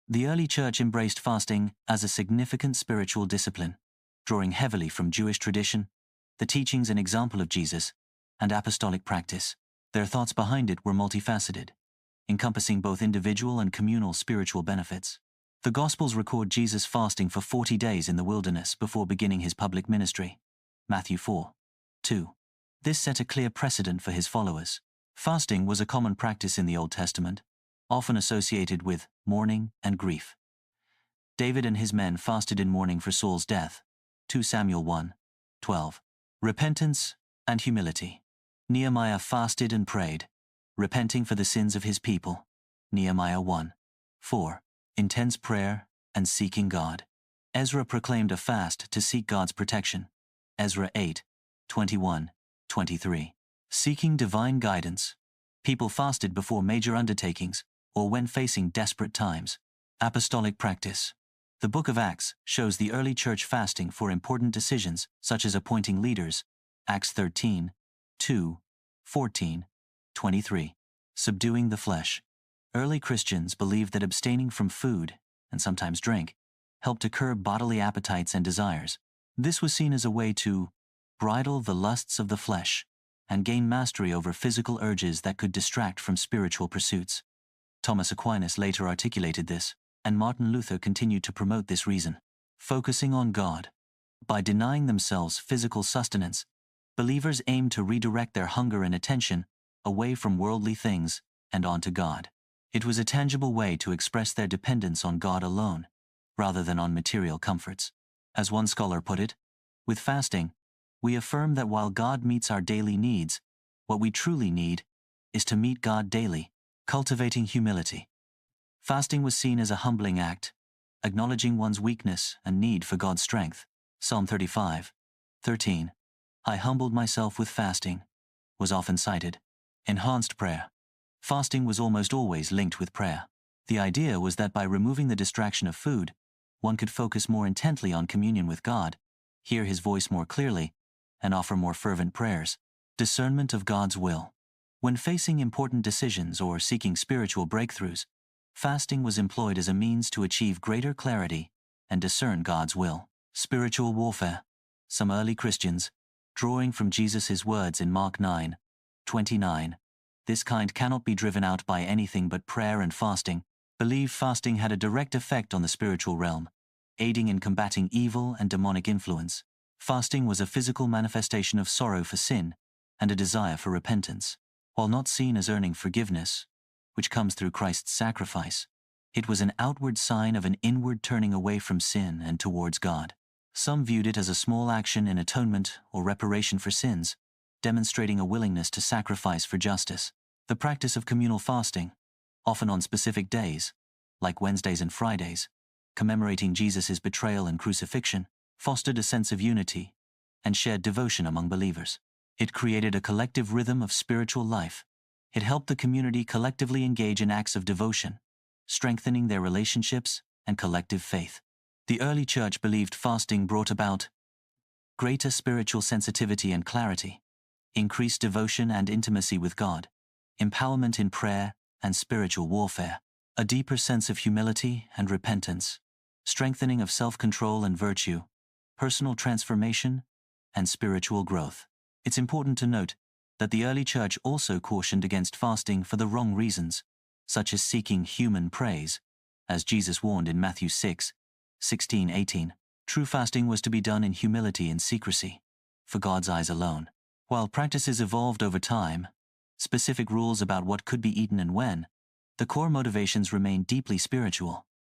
The early church embraced fasting as a significant spiritual discipline, drawing heavily from Jewish tradition, the teachings and example of Jesus, and apostolic practice. Their thoughts behind it were multifaceted, encompassing both individual and communal spiritual benefits. The Gospels record Jesus fasting for 40 days in the wilderness before beginning his public ministry. Matthew 4:2. This set a clear precedent for his followers. Fasting was a common practice in the Old Testament, often associated with mourning and grief. David and his men fasted in mourning for Saul's death. 2 Samuel 1:12. Repentance and humility. Nehemiah fasted and prayed, repenting for the sins of his people. Nehemiah 1:4. Intense prayer and seeking God. Ezra proclaimed a fast to seek God's protection. Ezra 8:21-23. Seeking divine guidance. People fasted before major undertakings or when facing desperate times. Apostolic practice. The Book of Acts shows the early church fasting for important decisions such as appointing leaders. Acts 13:2-14-23. Subduing the flesh. Early Christians believed that abstaining from food, and sometimes drink, helped to curb bodily appetites and desires. This was seen as a way to bridle the lusts of the flesh and gain mastery over physical urges that could distract from spiritual pursuits. Thomas Aquinas later articulated this, and Martin Luther continued to promote this reason. Focusing on God. By denying themselves physical sustenance, believers aimed to redirect their hunger and attention away from worldly things and onto God. It was a tangible way to express their dependence on God alone, rather than on material comforts. As one scholar put it, with fasting, we affirm that while God meets our daily needs, what we truly need is to meet God daily. Cultivating humility. Fasting was seen as a humbling act, acknowledging one's weakness and need for God's strength. Psalm 35:13. I humbled myself with fasting, was often cited. Enhanced prayer. Fasting was almost always linked with prayer. The idea was that by removing the distraction of food, one could focus more intently on communion with God, hear his voice more clearly, and offer more fervent prayers. Discernment of God's will. When facing important decisions or seeking spiritual breakthroughs, fasting was employed as a means to achieve greater clarity and discern God's will. Spiritual warfare. Some early Christians, drawing from Jesus' words in Mark 9:29, this kind cannot be driven out by anything but prayer and fasting, believed fasting had a direct effect on the spiritual realm, aiding in combating evil and demonic influence. Fasting was a physical manifestation of sorrow for sin and a desire for repentance. While not seen as earning forgiveness, which comes through Christ's sacrifice, it was an outward sign of an inward turning away from sin and towards God. Some viewed it as a small action in atonement or reparation for sins, demonstrating a willingness to sacrifice for justice. The practice of communal fasting, often on specific days, like Wednesdays and Fridays, commemorating Jesus' betrayal and crucifixion, fostered a sense of unity and shared devotion among believers. It created a collective rhythm of spiritual life. It helped the community collectively engage in acts of devotion, strengthening their relationships and collective faith. The early church believed fasting brought about greater spiritual sensitivity and clarity, increased devotion and intimacy with God, empowerment in prayer and spiritual warfare, a deeper sense of humility and repentance, strengthening of self-control and virtue, personal transformation, and spiritual growth. It's important to note that the early church also cautioned against fasting for the wrong reasons, such as seeking human praise, as Jesus warned in Matthew 6:16-18. True fasting was to be done in humility and secrecy, for God's eyes alone. While practices evolved over time, specific rules about what could be eaten and when, the core motivations remained deeply spiritual.